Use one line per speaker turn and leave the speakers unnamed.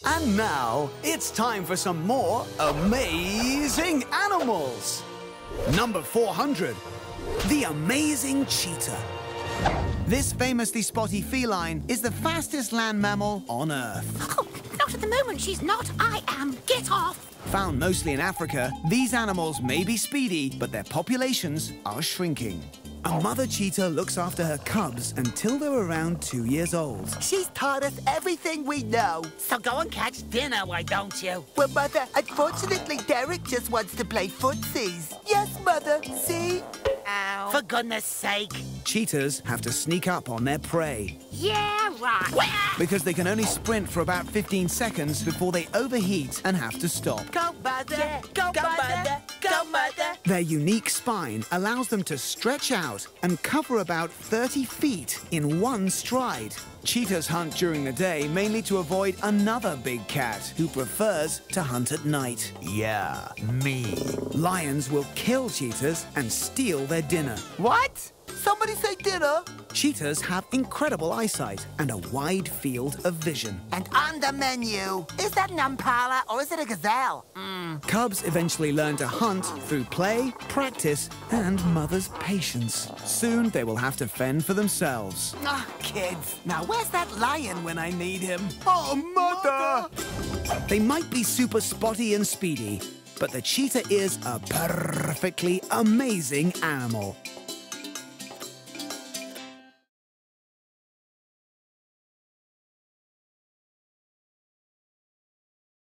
And now, it's time for some more amazing animals. Number 400, the amazing cheetah. This famously spotty feline is the fastest land mammal on Earth.
Oh, not at the moment, she's not. I am. Get off.
Found mostly in Africa, these animals may be speedy, but their populations are shrinking. A mother cheetah looks after her cubs until they're around 2 years old.
She's taught us everything we know.
So go and catch dinner, why don't you?
Well, Mother, unfortunately, Derek just wants to play footsies. Yes, Mother, see?
Ow. For goodness sake.
Cheetahs have to sneak up on their prey
Yeah, right.
because they can only sprint for about 15 seconds before they overheat and have to stop.
Go, Mother. Yeah. Go, Mother. Go, Mother.
Their unique spine allows them to stretch out and cover about 30 feet in one stride. Cheetahs hunt during the day mainly to avoid another big cat who prefers to hunt at night.
Yeah, me.
Lions will kill cheetahs and steal their dinner.
What? Somebody say dinner?
Cheetahs have incredible eyesight and a wide field of vision.
And on the menu, is that an impala or is it a gazelle?
Cubs eventually learn to hunt through play, practice, and mother's patience. Soon they will have to fend for themselves.
Ah, kids. Now, where's that lion when I need him? Oh, Mother!
They might be super spotty and speedy, but the cheetah is a perfectly amazing animal.